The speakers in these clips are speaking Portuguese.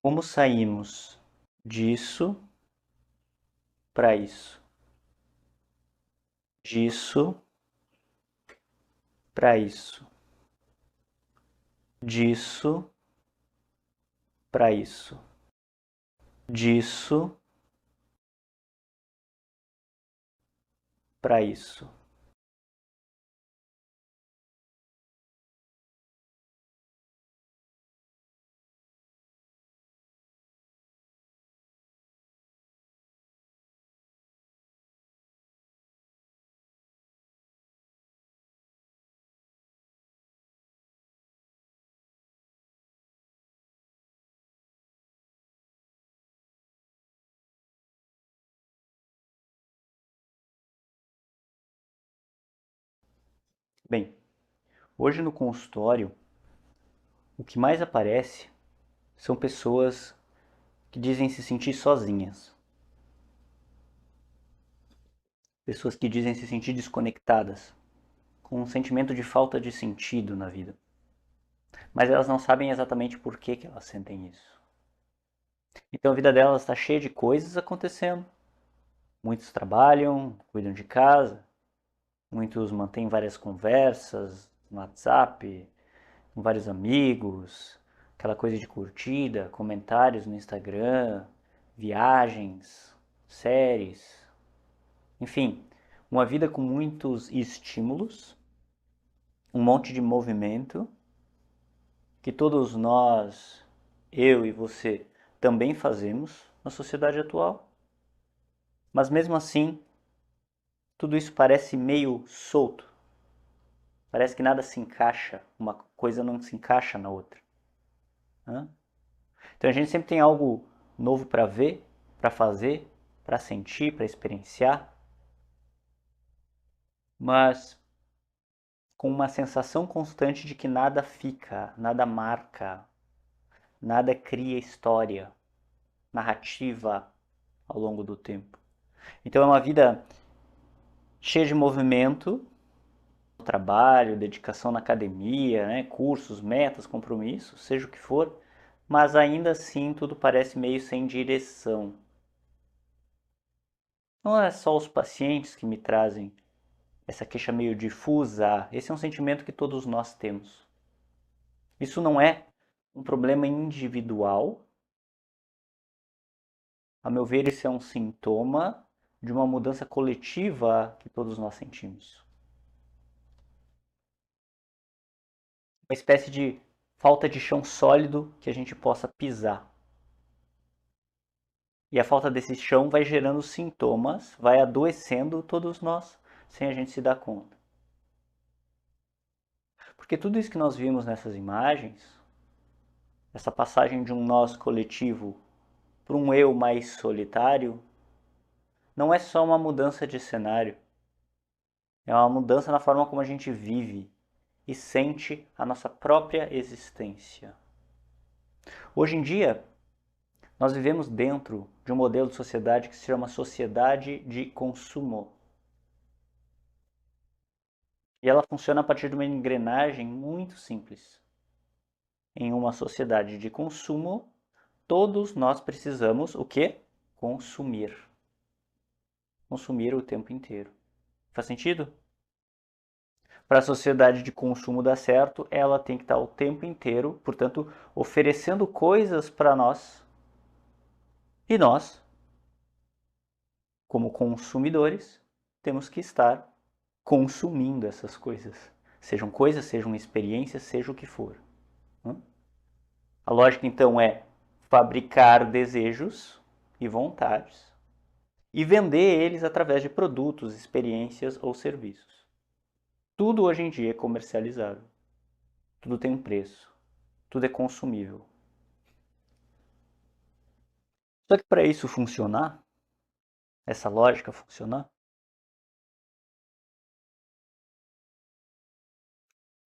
Como saímos disso para isso? Disso para isso? Disso para isso? Disso para isso? Bem, hoje no consultório, o que mais aparece são pessoas que dizem se sentir sozinhas, pessoas que dizem se sentir desconectadas, com um sentimento de falta de sentido na vida. Mas elas não sabem exatamente por que elas sentem isso. Então a vida delas está cheia de coisas acontecendo. Muitos trabalham, cuidam de casa, muitos mantêm várias conversas no WhatsApp, com vários amigos, aquela coisa de curtida, comentários no Instagram, viagens, séries, enfim, uma vida com muitos estímulos, um monte de movimento que todos nós, eu e você, também fazemos na sociedade atual. Mas mesmo assim, tudo isso parece meio solto. Parece que nada se encaixa, uma coisa não se encaixa na outra. Então a gente sempre tem algo novo para ver, para fazer, para sentir, para experienciar, mas com uma sensação constante de que nada fica, nada marca, nada cria história, narrativa ao longo do tempo. Então é uma vida cheia de movimento, trabalho, dedicação na academia, né, cursos, metas, compromissos, seja o que for, mas ainda assim tudo parece meio sem direção. Não é só os pacientes que me trazem essa queixa meio difusa, esse é um sentimento que todos nós temos. Isso não é um problema individual. A meu ver, isso é um sintoma de uma mudança coletiva que todos nós sentimos. Uma espécie de falta de chão sólido que a gente possa pisar. E a falta desse chão vai gerando sintomas, vai adoecendo todos nós, sem a gente se dar conta. Porque tudo isso que nós vimos nessas imagens, essa passagem de um nós coletivo para um eu mais solitário, não é só uma mudança de cenário, é uma mudança na forma como a gente vive e sente a nossa própria existência. Hoje em dia, nós vivemos dentro de um modelo de sociedade que se chama sociedade de consumo. E ela funciona a partir de uma engrenagem muito simples. Em uma sociedade de consumo, todos nós precisamos o quê? Consumir. Consumir o tempo inteiro. Faz sentido? Para a sociedade de consumo dar certo, ela tem que estar o tempo inteiro, portanto, oferecendo coisas para nós. E nós, como consumidores, temos que estar consumindo essas coisas. Sejam coisas, sejam experiências, seja o que for. A lógica então é fabricar desejos e vontades e vender eles através de produtos, experiências ou serviços. Tudo hoje em dia é comercializável. Tudo tem um preço. Tudo é consumível. Só que para isso funcionar, essa lógica funcionar,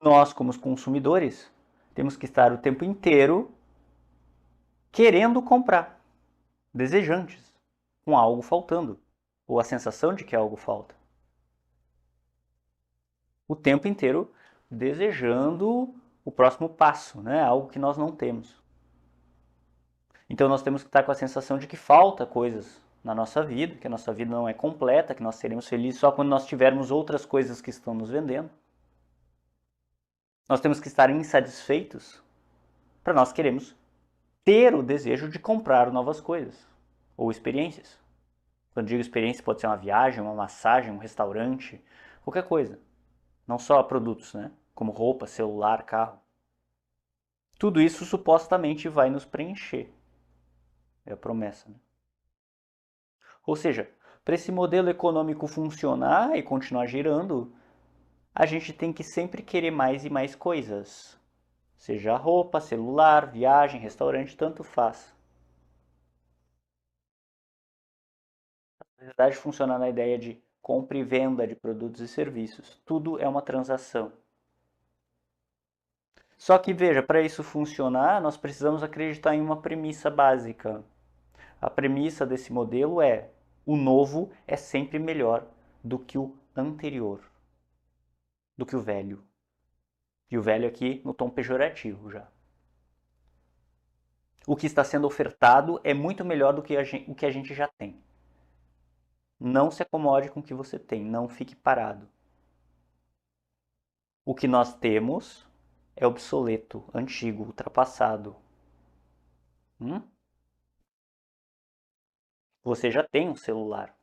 nós, como os consumidores, temos que estar o tempo inteiro querendo comprar, desejantes, com algo faltando, ou a sensação de que algo falta. O tempo inteiro desejando o próximo passo, né? Algo que nós não temos. Então nós temos que estar com a sensação de que falta coisas na nossa vida, que a nossa vida não é completa, que nós seremos felizes só quando nós tivermos outras coisas que estão nos vendendo. Nós temos que estar insatisfeitos para nós queremos ter o desejo de comprar novas coisas ou experiências. Quando digo experiência, pode ser uma viagem, uma massagem, um restaurante, qualquer coisa. Não só produtos, né? Como roupa, celular, carro. Tudo isso supostamente vai nos preencher. É a promessa, né? Ou seja, para esse modelo econômico funcionar e continuar girando, a gente tem que sempre querer mais e mais coisas. Seja roupa, celular, viagem, restaurante, tanto faz. A sociedade funciona na ideia de compra e venda de produtos e serviços. Tudo é uma transação. Só que veja, para isso funcionar, nós precisamos acreditar em uma premissa básica. A premissa desse modelo é: o novo é sempre melhor do que o anterior, do que o velho. E o velho aqui no tom pejorativo já. O que está sendo ofertado é muito melhor do que o que a gente já tem. Não se acomode com o que você tem, não fique parado. O que nós temos é obsoleto, antigo, ultrapassado. Você já tem um celular.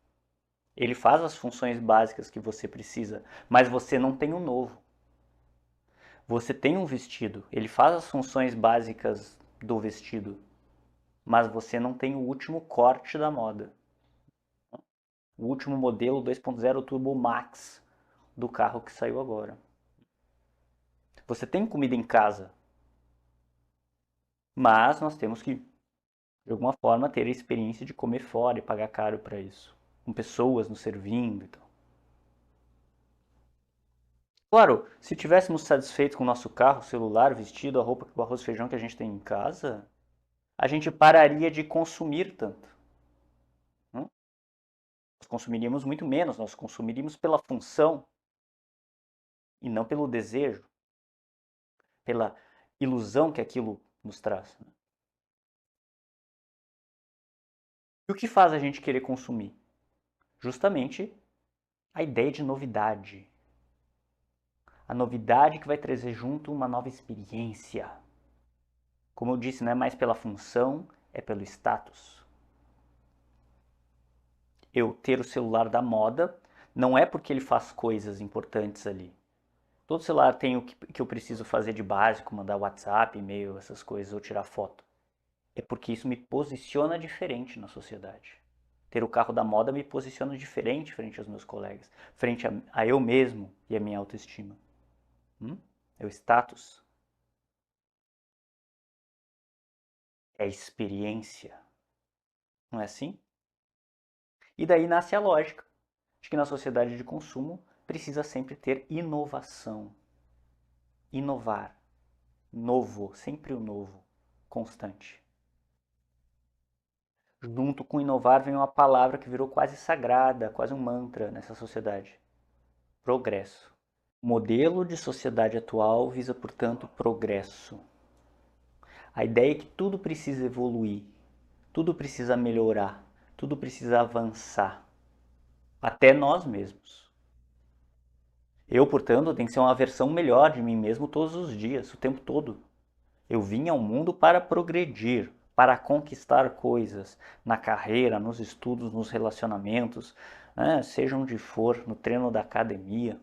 Ele faz as funções básicas que você precisa, mas você não tem um novo. Você tem um vestido, ele faz as funções básicas do vestido, mas você não tem o último corte da moda. O último modelo 2.0 Turbo Max do carro que saiu agora. Você tem comida em casa, mas nós temos que, de alguma forma, ter a experiência de comer fora e pagar caro para isso, com pessoas nos servindo e tal. Claro, se tivéssemos satisfeitos com o nosso carro, celular, vestido, a roupa, o arroz e feijão que a gente tem em casa, a gente pararia de consumir tanto. Não? Nós consumiríamos muito menos, nós consumiríamos pela função e não pelo desejo, pela ilusão que aquilo nos traz. E o que faz a gente querer consumir? Justamente a ideia de novidade. A novidade que vai trazer junto uma nova experiência. Como eu disse, não é mais pela função, é pelo status. Eu ter o celular da moda não é porque ele faz coisas importantes ali. Todo celular tem o que eu preciso fazer de básico, mandar WhatsApp, e-mail, essas coisas, ou tirar foto. É porque isso me posiciona diferente na sociedade. Ter o carro da moda me posiciona diferente frente aos meus colegas, frente a eu mesmo e a minha autoestima. É o status, é a experiência. Não é assim? E daí nasce a lógica de que na sociedade de consumo precisa sempre ter inovação. Inovar. Novo, sempre o novo, constante. Junto com inovar vem uma palavra que virou quase sagrada, quase um mantra nessa sociedade: progresso. O modelo de sociedade atual visa, portanto, progresso. A ideia é que tudo precisa evoluir, tudo precisa melhorar, tudo precisa avançar, até nós mesmos. Eu, portanto, tenho que ser uma versão melhor de mim mesmo todos os dias, o tempo todo. Eu vim ao mundo para progredir, para conquistar coisas na carreira, nos estudos, nos relacionamentos, né? Seja onde for, no treino da academia.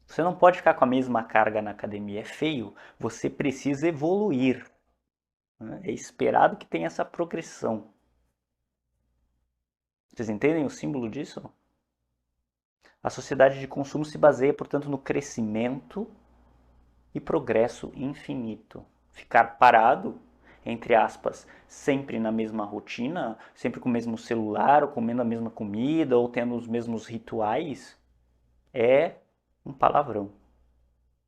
Você não pode ficar com a mesma carga na academia, é feio. Você precisa evoluir. Né? É esperado que tenha essa progressão. Vocês entendem o símbolo disso? A sociedade de consumo se baseia, portanto, no crescimento e progresso infinito. Ficar parado, entre aspas, sempre na mesma rotina, sempre com o mesmo celular, ou comendo a mesma comida, ou tendo os mesmos rituais, é um palavrão.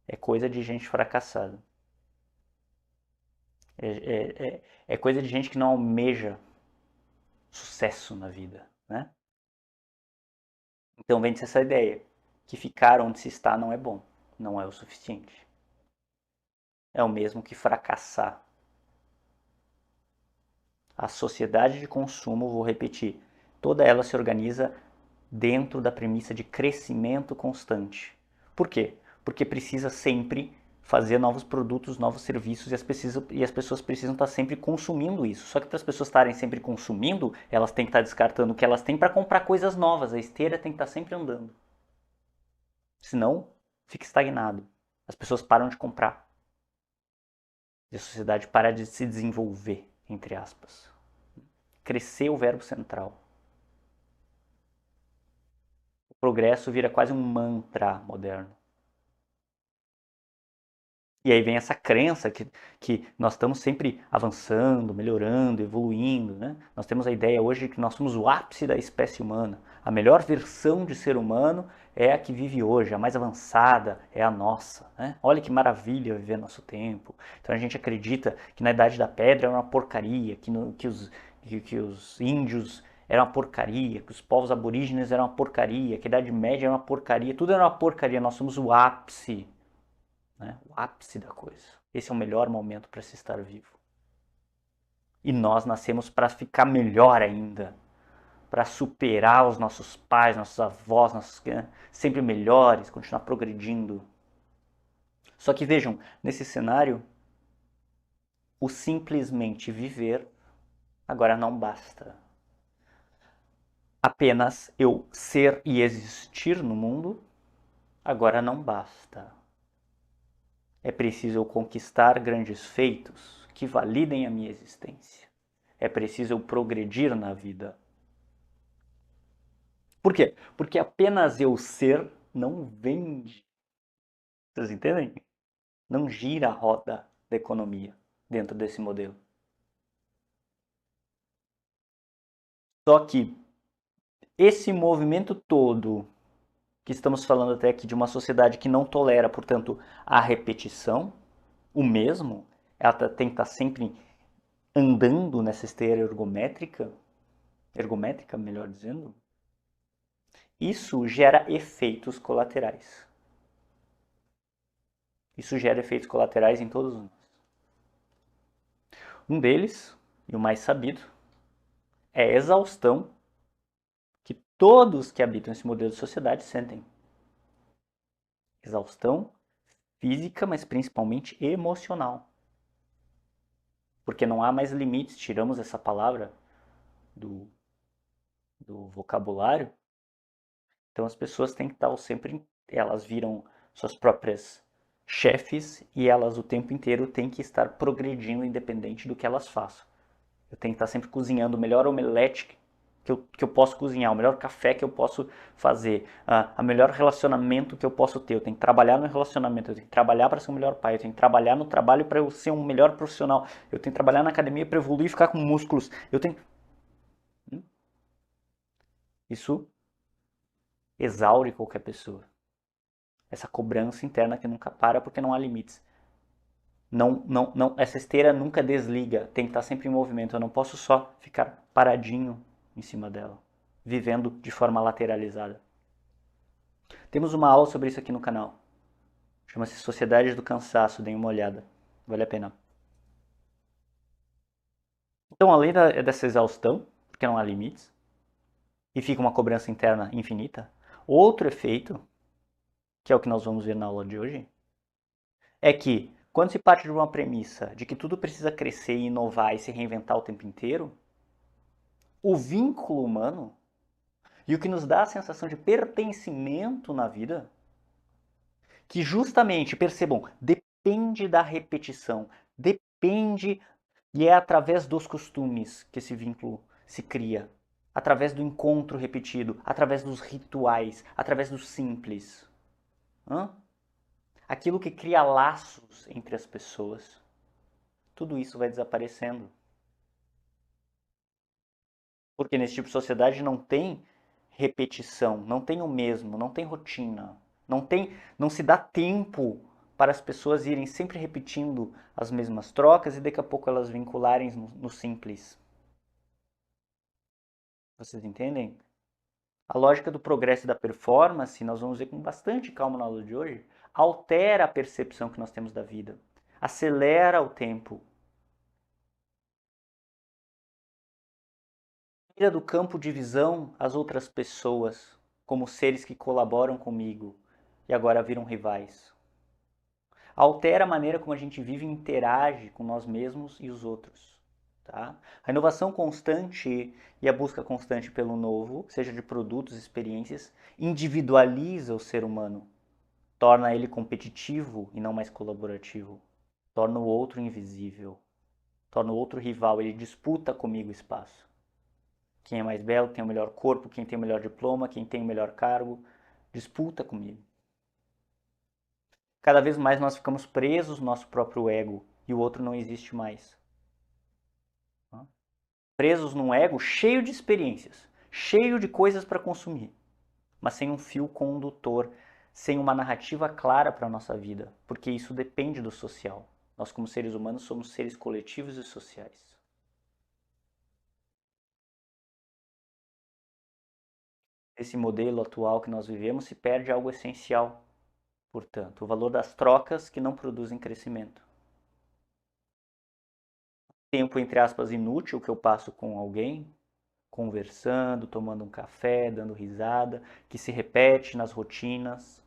É coisa de gente fracassada. É coisa de gente que não almeja sucesso na vida, né? Então vem-se essa ideia, que ficar onde se está não é bom, não é o suficiente. É o mesmo que fracassar. A sociedade de consumo, vou repetir, toda ela se organiza dentro da premissa de crescimento constante. Por quê? Porque precisa sempre fazer novos produtos, novos serviços e as pessoas precisam estar sempre consumindo isso. Só que para as pessoas estarem sempre consumindo, elas têm que estar descartando o que elas têm para comprar coisas novas. A esteira tem que estar sempre andando. Senão, fica estagnado. As pessoas param de comprar. E a sociedade para de se desenvolver, entre aspas. Crescer o verbo central. O progresso vira quase um mantra moderno. E aí vem essa crença que nós estamos sempre avançando, melhorando, evoluindo, né? Nós temos a ideia hoje que nós somos o ápice da espécie humana. A melhor versão de ser humano é a que vive hoje, a mais avançada é a nossa, né? Olha que maravilha viver nosso tempo. Então a gente acredita que na Idade da Pedra era uma porcaria, que os índios eram uma porcaria, que os povos aborígenes eram uma porcaria, que a Idade Média era uma porcaria, tudo era uma porcaria, nós somos o ápice, né? O ápice da coisa. Esse é o melhor momento para se estar vivo. E nós nascemos para ficar melhor ainda, para superar os nossos pais, nossos avós, sempre melhores, continuar progredindo. Só que vejam, nesse cenário, o simplesmente viver agora não basta. Apenas eu ser e existir no mundo agora não basta. É preciso eu conquistar grandes feitos que validem a minha existência. É preciso eu progredir na vida. Por quê? Porque apenas eu ser não vende. Vocês entendem? Não gira a roda da economia dentro desse modelo. Só que esse movimento todo que estamos falando até aqui de uma sociedade que não tolera, portanto, a repetição, o mesmo, ela tem que estar sempre andando nessa esteira ergométrica, melhor dizendo, isso gera efeitos colaterais. Isso gera efeitos colaterais em todos nós. Um deles, e o mais sabido, é a exaustão que todos que habitam esse modelo de sociedade sentem. Exaustão física, mas principalmente emocional. Porque não há mais limites, tiramos essa palavra do vocabulário. Então as pessoas têm que estar sempre, elas viram suas próprias chefes e elas o tempo inteiro têm que estar progredindo independente do que elas façam. Eu tenho que estar sempre cozinhando o melhor omelete que eu posso cozinhar, o melhor café que eu posso fazer, o melhor relacionamento que eu posso ter. Eu tenho que trabalhar no relacionamento, eu tenho que trabalhar para ser um melhor pai, eu tenho que trabalhar no trabalho para eu ser um melhor profissional, eu tenho que trabalhar na academia para evoluir e ficar com músculos. Eu tenho. Isso exaure qualquer pessoa. Essa cobrança interna que nunca para porque não há limites. Não, essa esteira nunca desliga, tem que estar sempre em movimento. Eu não posso só ficar paradinho em cima dela, vivendo de forma lateralizada. Temos uma aula sobre isso aqui no canal. Chama-se Sociedade do Cansaço, deem uma olhada. Vale a pena. Então, além dessa exaustão, porque não há limites, e fica uma cobrança interna infinita, outro efeito, que é o que nós vamos ver na aula de hoje, é que quando se parte de uma premissa de que tudo precisa crescer, inovar e se reinventar o tempo inteiro, o vínculo humano e o que nos dá a sensação de pertencimento na vida, que justamente, percebam, depende da repetição, depende e é através dos costumes que esse vínculo se cria, através do encontro repetido, através dos rituais, através do simples. Hã? Aquilo que cria laços entre as pessoas, tudo isso vai desaparecendo. Porque nesse tipo de sociedade não tem repetição, não tem o mesmo, não tem rotina, não se dá tempo para as pessoas irem sempre repetindo as mesmas trocas e daqui a pouco elas vincularem no simples. Vocês entendem? A lógica do progresso e da performance, nós vamos ver com bastante calma na aula de hoje, altera a percepção que nós temos da vida, acelera o tempo, Tira do campo de visão as outras pessoas como seres que colaboram comigo e agora viram rivais. Altera a maneira como a gente vive e interage com nós mesmos e os outros. Tá? A inovação constante e a busca constante pelo novo, seja de produtos, experiências, individualiza o ser humano, torna ele competitivo e não mais colaborativo, torna o outro invisível, torna o outro rival, ele disputa comigo o espaço. Quem é mais belo, quem tem o melhor corpo, quem tem o melhor diploma, quem tem o melhor cargo, disputa comigo. Cada vez mais nós ficamos presos no nosso próprio ego e o outro não existe mais. Presos num ego cheio de experiências, cheio de coisas para consumir, mas sem um fio condutor, sem uma narrativa clara para a nossa vida, porque isso depende do social. Nós, como seres humanos, somos seres coletivos e sociais. Esse modelo atual que nós vivemos se perde algo essencial, portanto, o valor das trocas que não produzem crescimento. Tempo, entre aspas, inútil que eu passo com alguém, conversando, tomando um café, dando risada, que se repete nas rotinas.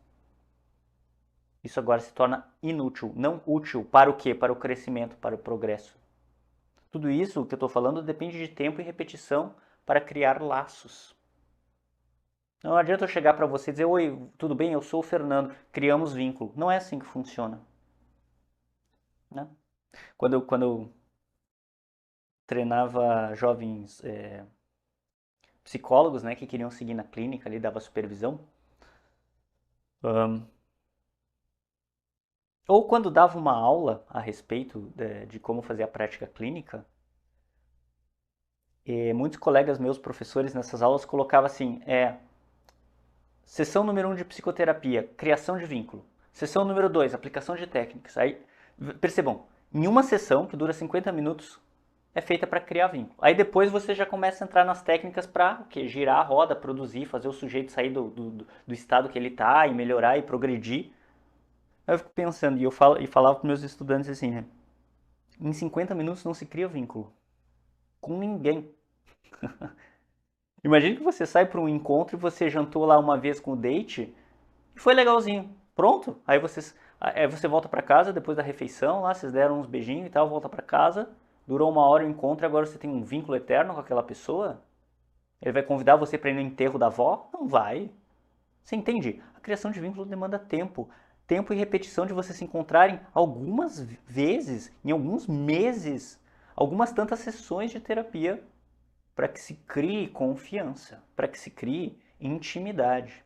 Isso agora se torna inútil, não útil para o quê? Para o crescimento, para o progresso. Tudo isso que eu estou falando depende de tempo e repetição para criar laços. Não adianta eu chegar para você e dizer, oi, tudo bem, eu sou o Fernando, criamos vínculo. Não é assim que funciona. Né? Quando eu treinava jovens psicólogos, né, que queriam seguir na clínica, ali dava supervisão, ou quando dava uma aula a respeito de como fazer a prática clínica, muitos colegas meus, professores, nessas aulas colocavam assim, sessão número 1 de psicoterapia, criação de vínculo. Sessão número 2, aplicação de técnicas. Aí, percebam, em uma sessão, que dura 50 minutos, é feita para criar vínculo. Aí depois você já começa a entrar nas técnicas para girar a roda, produzir, fazer o sujeito sair do estado que ele está e melhorar e progredir. Aí eu fico pensando, e falava para meus estudantes assim, né? Em 50 minutos não se cria vínculo com ninguém. Imagina que você sai para um encontro e você jantou lá uma vez com o date e foi legalzinho. Pronto. Aí você volta para casa depois da refeição, lá vocês deram uns beijinhos e tal, volta para casa. Durou uma hora o encontro e agora você tem um vínculo eterno com aquela pessoa? Ele vai convidar você para ir no enterro da avó? Não vai. Você entende? A criação de vínculo demanda tempo. Tempo e repetição de vocês se encontrarem algumas vezes, em alguns meses, algumas tantas sessões de terapia para que se crie confiança, para que se crie intimidade.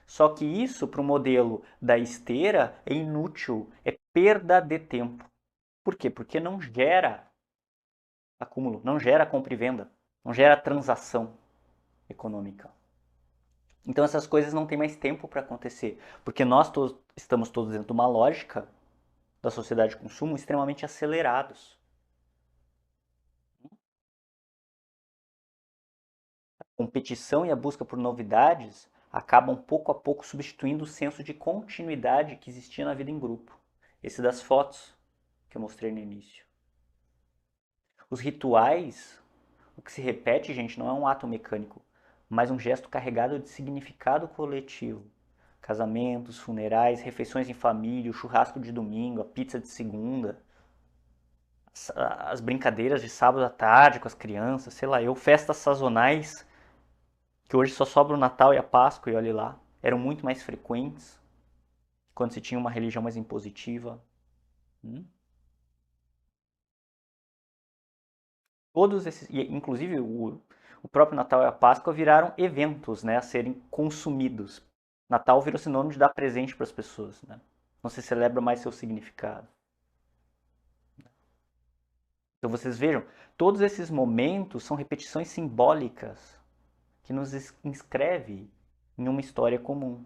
Só que isso, para o modelo da esteira, é inútil, é perda de tempo. Por quê? Porque não gera acúmulo, não gera compra e venda, não gera transação econômica. Então essas coisas não têm mais tempo para acontecer, porque nós estamos todos dentro de uma lógica da sociedade de consumo extremamente acelerados. A competição e a busca por novidades acabam pouco a pouco substituindo o senso de continuidade que existia na vida em grupo. Esse das fotos que eu mostrei no início. Os rituais, o que se repete, gente, não é um ato mecânico, mas um gesto carregado de significado coletivo. Casamentos, funerais, refeições em família, o churrasco de domingo, a pizza de segunda, as brincadeiras de sábado à tarde com as crianças, sei lá, festas sazonais, que hoje só sobra o Natal e a Páscoa, e olhe lá, eram muito mais frequentes quando se tinha uma religião mais impositiva. Todos esses, inclusive o próprio Natal e a Páscoa viraram eventos, né, a serem consumidos. Natal virou sinônimo de dar presente para as pessoas, né? Não se celebra mais seu significado. Então vocês vejam, todos esses momentos são repetições simbólicas que nos inscreve em uma história comum.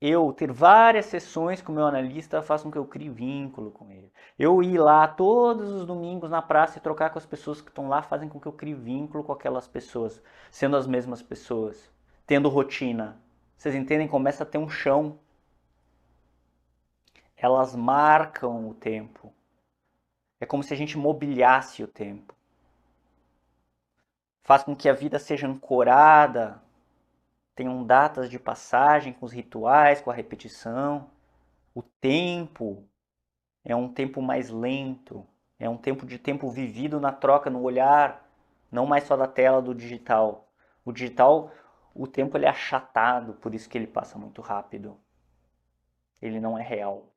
Eu ter várias sessões com o meu analista faz com que eu crie vínculo com ele. Eu ir lá todos os domingos na praça e trocar com as pessoas que estão lá fazem com que eu crie vínculo com aquelas pessoas, sendo as mesmas pessoas, tendo rotina. Vocês entendem? Começa a ter um chão. Elas marcam o tempo. É como se a gente mobiliasse o tempo. faz com que a vida seja ancorada, tenham datas de passagem com os rituais, com a repetição. O tempo é um tempo mais lento, é um tempo vivido na troca, no olhar, não mais só da tela do digital. O digital, o tempo ele é achatado, por isso que ele passa muito rápido. Ele não é real.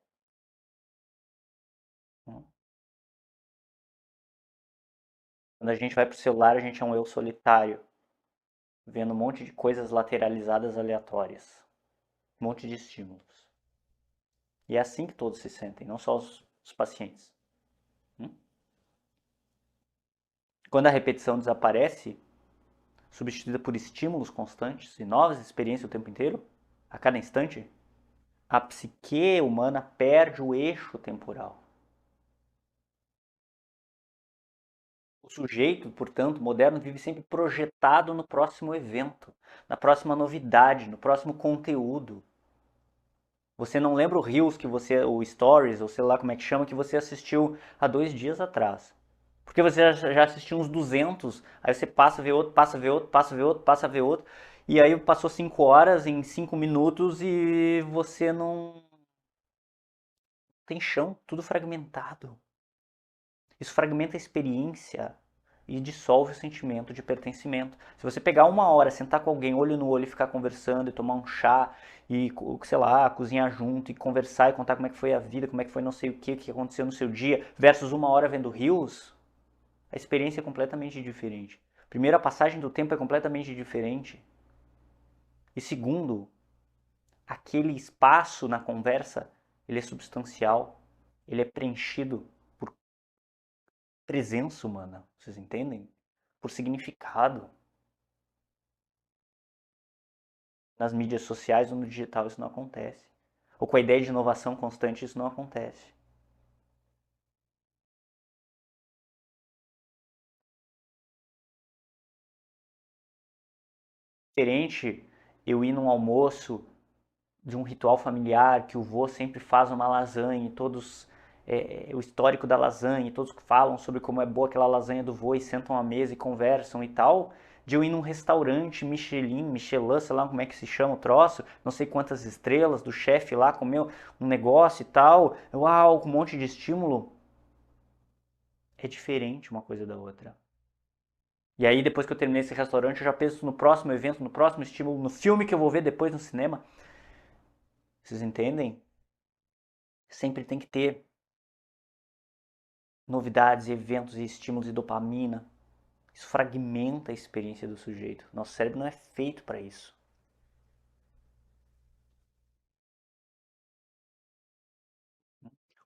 Quando a gente vai para o celular, a gente é um eu solitário, vendo um monte de coisas lateralizadas aleatórias, um monte de estímulos. E é assim que todos se sentem, não só os pacientes. Quando a repetição desaparece, substituída por estímulos constantes e novas experiências o tempo inteiro, a cada instante, a psique humana perde o eixo temporal. O sujeito, portanto, moderno, vive sempre projetado no próximo evento, na próxima novidade, no próximo conteúdo. Você não lembra o Reels que você, o Stories, ou sei lá como é que chama, que você assistiu há 2 dias atrás. Porque você já assistiu uns 200, aí você passa a ver outro, passa a ver outro, passa a ver outro, passa a ver outro, e aí passou 5 horas em 5 minutos e você não tem chão, tudo fragmentado. Isso fragmenta a experiência e dissolve o sentimento de pertencimento. Se você pegar 1 hora, sentar com alguém olho no olho e ficar conversando e tomar um chá e, sei lá, cozinhar junto e conversar e contar como é que foi a vida, como é que foi não sei o que aconteceu no seu dia, versus 1 hora vendo rios, a experiência é completamente diferente. Primeiro, a passagem do tempo é completamente diferente. E segundo, aquele espaço na conversa, ele é substancial, ele é preenchido por presença humana, vocês entendem? Por significado. Nas mídias sociais ou no digital isso não acontece. Ou com a ideia de inovação constante isso não acontece. Diferente eu ir num almoço de um ritual familiar que o vô sempre faz uma lasanha e todos o histórico da lasanha, e todos falam sobre como é boa aquela lasanha do vô e sentam à mesa e conversam e tal, de eu ir num restaurante Michelin, sei lá como é que se chama o troço, não sei quantas estrelas, do chefe lá comeu um negócio e tal, uau, com um monte de estímulo, é diferente uma coisa da outra. E aí depois que eu terminei esse restaurante, eu já penso no próximo evento, no próximo estímulo, no filme que eu vou ver depois no cinema. Vocês entendem? Sempre tem que ter novidades, eventos e estímulos e dopamina. Isso fragmenta a experiência do sujeito. Nosso cérebro não é feito para isso.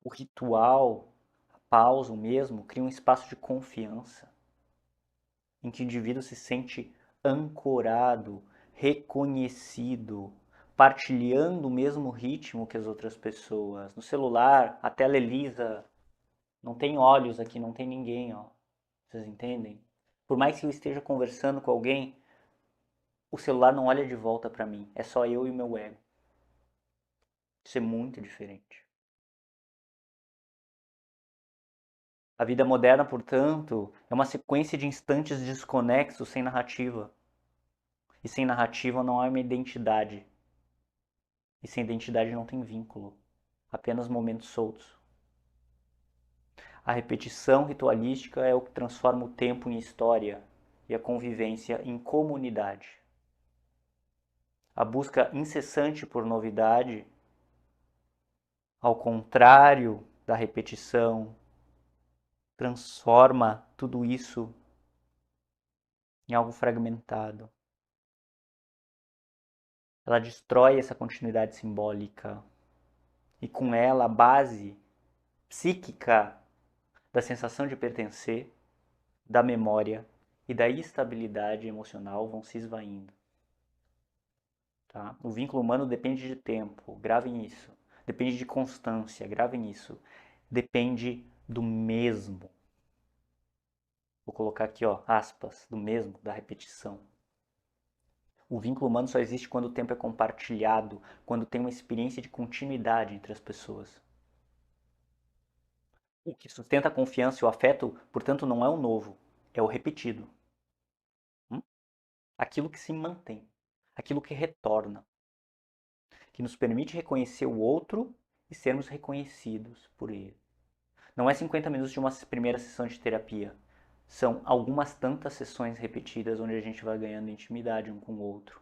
O ritual, a pausa, o mesmo, cria um espaço de confiança em que o indivíduo se sente ancorado, reconhecido, partilhando o mesmo ritmo que as outras pessoas. No celular, a tela é lisa, não tem olhos aqui, não tem ninguém, ó. Vocês entendem? Por mais que eu esteja conversando com alguém, o celular não olha de volta para mim. É só eu e o meu ego. Isso é muito diferente. A vida moderna, portanto, é uma sequência de instantes desconexos sem narrativa. E sem narrativa não há uma identidade. E sem identidade não tem vínculo. Apenas momentos soltos. A repetição ritualística é o que transforma o tempo em história e a convivência em comunidade. A busca incessante por novidade, ao contrário da repetição, transforma tudo isso em algo fragmentado. Ela destrói essa continuidade simbólica e com ela a base psíquica da sensação de pertencer, da memória e da estabilidade emocional vão se esvaindo. Tá? O vínculo humano depende de tempo, gravem isso. Depende de constância, gravem isso. Depende do mesmo. Vou colocar aqui, ó, aspas, do mesmo, da repetição. O vínculo humano só existe quando o tempo é compartilhado, quando tem uma experiência de continuidade entre as pessoas. O que sustenta a confiança e o afeto, portanto, não é o novo, é o repetido. aquilo que se mantém, aquilo que retorna, que nos permite reconhecer o outro e sermos reconhecidos por ele. Não é 50 minutos de uma primeira sessão de terapia. São algumas tantas sessões repetidas onde a gente vai ganhando intimidade um com o outro.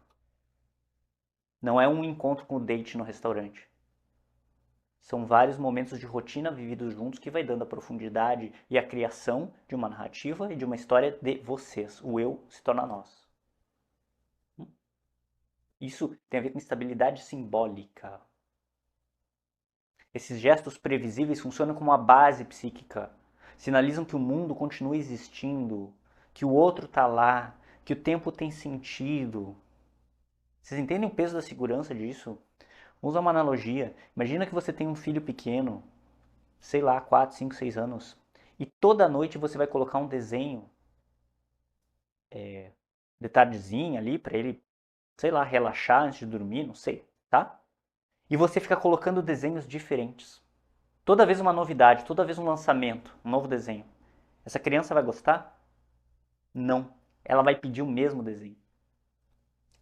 Não é um encontro com o date no restaurante. São vários momentos de rotina vividos juntos que vai dando a profundidade e a criação de uma narrativa e de uma história de vocês. O eu se torna nós. Isso tem a ver com estabilidade simbólica. Esses gestos previsíveis funcionam como uma base psíquica. Sinalizam que o mundo continua existindo, que o outro está lá, que o tempo tem sentido. Vocês entendem o peso da segurança disso? Vamos usar uma analogia. Imagina que você tem um filho pequeno, sei lá, 4, 5, 6 anos, e toda noite você vai colocar um desenho de tardezinha ali para ele, sei lá, relaxar antes de dormir, não sei, tá? E você fica colocando desenhos diferentes. Toda vez uma novidade, toda vez um lançamento, um novo desenho. Essa criança vai gostar? Não. Ela vai pedir o mesmo desenho.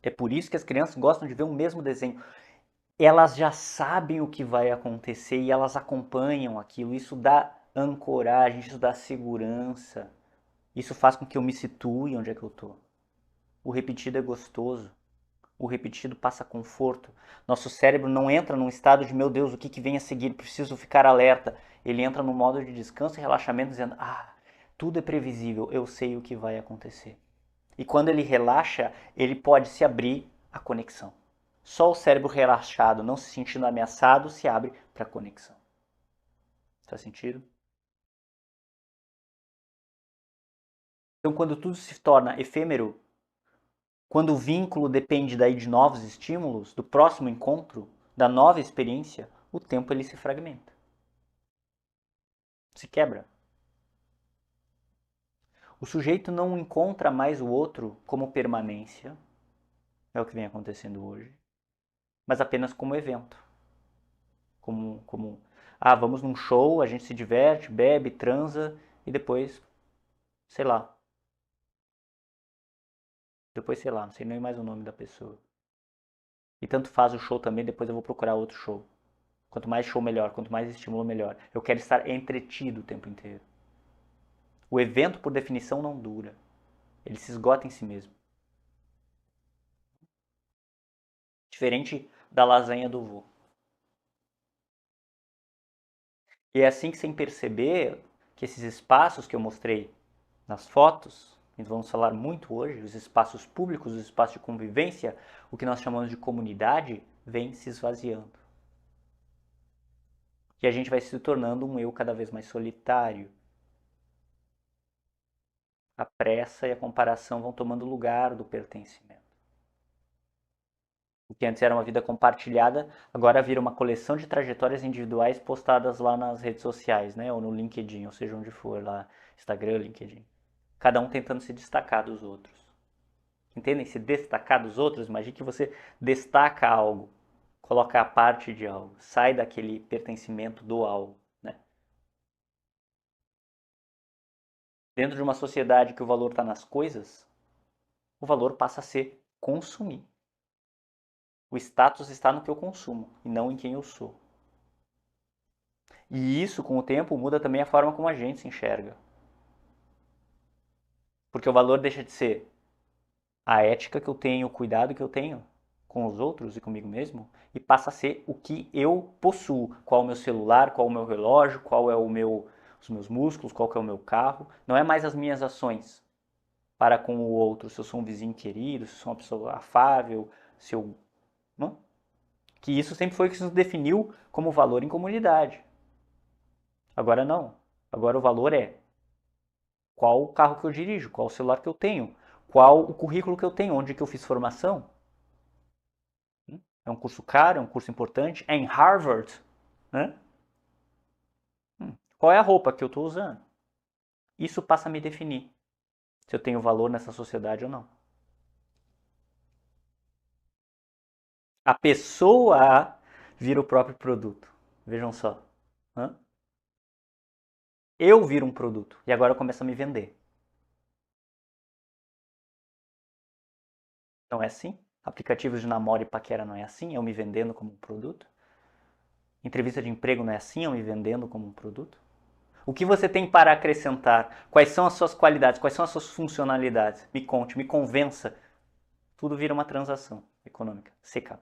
É por isso que as crianças gostam de ver o mesmo desenho. Elas já sabem o que vai acontecer e elas acompanham aquilo. Isso dá ancoragem, isso dá segurança. Isso faz com que eu me situe onde é que eu estou. O repetido é gostoso. O repetido passa conforto. Nosso cérebro não entra num estado de, meu Deus, o que vem a seguir? Preciso ficar alerta. Ele entra no modo de descanso e relaxamento, dizendo, tudo é previsível, eu sei o que vai acontecer. E quando ele relaxa, ele pode se abrir à conexão. Só o cérebro relaxado, não se sentindo ameaçado, se abre para a conexão. Faz sentido? Então, quando tudo se torna efêmero, quando o vínculo depende daí de novos estímulos, do próximo encontro, da nova experiência, o tempo ele se fragmenta. Se quebra. O sujeito não encontra mais o outro como permanência, é o que vem acontecendo hoje, mas apenas como evento. Como vamos num show, a gente se diverte, bebe, transa e depois, sei lá. Depois, sei lá, não sei nem mais o nome da pessoa. E tanto faz o show também, depois eu vou procurar outro show. Quanto mais show, melhor. Quanto mais estímulo, melhor. Eu quero estar entretido o tempo inteiro. O evento, por definição, não dura. Ele se esgota em si mesmo. Diferente da lasanha do vô. E é assim que, sem perceber, que esses espaços que eu mostrei nas fotos, e vamos falar muito hoje, os espaços públicos, os espaços de convivência, o que nós chamamos de comunidade, vem se esvaziando. E a gente vai se tornando um eu cada vez mais solitário. A pressa e a comparação vão tomando lugar do pertencimento. O que antes era uma vida compartilhada, agora vira uma coleção de trajetórias individuais postadas lá nas redes sociais, né? Ou no LinkedIn, ou seja, onde for lá, Instagram, LinkedIn. Cada um tentando se destacar dos outros. Entendem? Se destacar dos outros, imagine que você destaca algo, coloca a parte de algo, sai daquele pertencimento do algo, né? Dentro de uma sociedade que o valor está nas coisas, o valor passa a ser consumir. O status está no que eu consumo e não em quem eu sou. E isso, com o tempo, muda também a forma como a gente se enxerga. Porque o valor deixa de ser a ética que eu tenho, o cuidado que eu tenho com os outros e comigo mesmo, e passa a ser o que eu possuo. Qual é o meu celular, qual é o meu relógio, qual é os meus músculos, qual é o meu carro. Não é mais as minhas ações para com o outro. Se eu sou um vizinho querido, se eu sou uma pessoa afável, se eu... Não? Que isso sempre foi o que nos definiu como valor em comunidade. Agora não. Agora o valor é qual o carro que eu dirijo, qual o celular que eu tenho, qual o currículo que eu tenho, onde que eu fiz formação. É um curso caro, é um curso importante, é em Harvard. Né? Qual é a roupa que eu estou usando? Isso passa a me definir se eu tenho valor nessa sociedade ou não. A pessoa vira o próprio produto. Vejam só. Eu viro um produto e agora eu começo a me vender. Não é assim? Aplicativos de namoro e paquera não é assim? Eu me vendendo como um produto? Entrevista de emprego não é assim? Eu me vendendo como um produto? O que você tem para acrescentar? Quais são as suas qualidades? Quais são as suas funcionalidades? Me conte, me convença. Tudo vira uma transação econômica seca.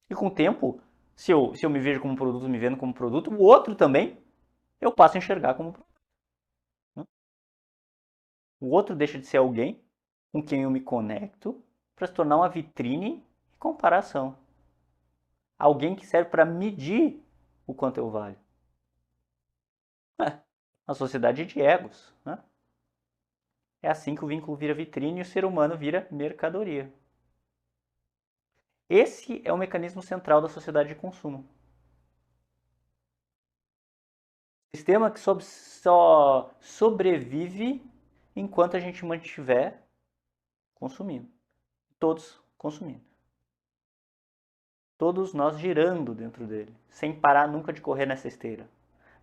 E com o tempo, se eu me vejo como um produto, me vendo como um produto, o outro também eu passo a enxergar como um produto. O outro deixa de ser alguém com quem eu me conecto para se tornar uma vitrine e comparação. Alguém que serve para medir o quanto eu valho. A sociedade de egos. Né? É assim que o vínculo vira vitrine e o ser humano vira mercadoria. Esse é o mecanismo central da sociedade de consumo. Sistema que só sobrevive enquanto a gente mantiver consumindo. Todos consumindo. Todos nós girando dentro dele, sem parar nunca de correr nessa esteira,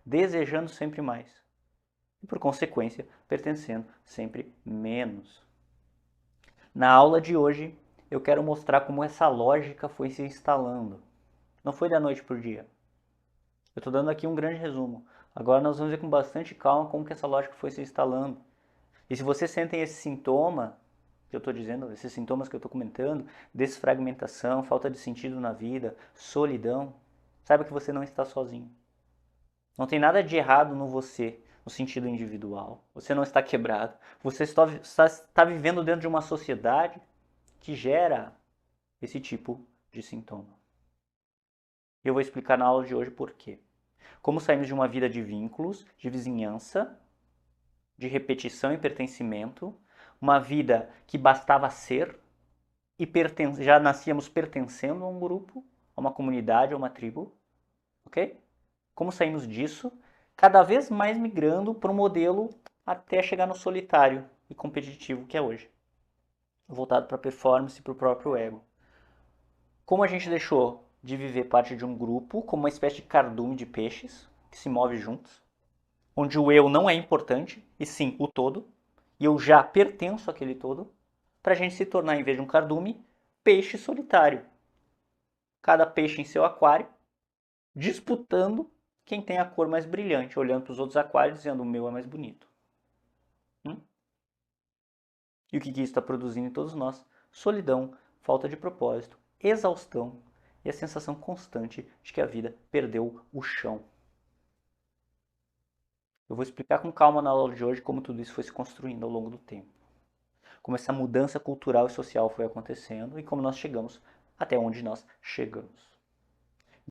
desejando sempre mais. E por consequência, pertencendo sempre menos. Na aula de hoje, eu quero mostrar como essa lógica foi se instalando. Não foi da noite para o dia. Eu estou dando aqui um grande resumo. Agora nós vamos ver com bastante calma como que essa lógica foi se instalando. E se vocês sentem esse sintoma que eu estou dizendo, esses sintomas que eu estou comentando, desfragmentação, falta de sentido na vida, solidão, saiba que você não está sozinho. Não tem nada de errado no você, no sentido individual. Você não está quebrado. Você está vivendo dentro de uma sociedade que gera esse tipo de sintoma. E eu vou explicar na aula de hoje por quê. Como saímos de uma vida de vínculos, de vizinhança, de repetição e pertencimento, uma vida que bastava ser e já nascíamos pertencendo a um grupo, a uma comunidade, a uma tribo, ok? Como saímos disso, cada vez mais migrando para um modelo até chegar no solitário e competitivo que é hoje, voltado para a performance e para o próprio ego. Como a gente deixou de viver parte de um grupo, como uma espécie de cardume de peixes que se move juntos, onde o eu não é importante, e sim o todo, e eu já pertenço àquele todo, para a gente se tornar, em vez de um cardume, peixe solitário. Cada peixe em seu aquário, disputando quem tem a cor mais brilhante, olhando para os outros aquários dizendo o meu é mais bonito. E o que isso está produzindo em todos nós? Solidão, falta de propósito, exaustão e a sensação constante de que a vida perdeu o chão. Eu vou explicar com calma na aula de hoje como tudo isso foi se construindo ao longo do tempo. Como essa mudança cultural e social foi acontecendo e como nós chegamos até onde nós chegamos.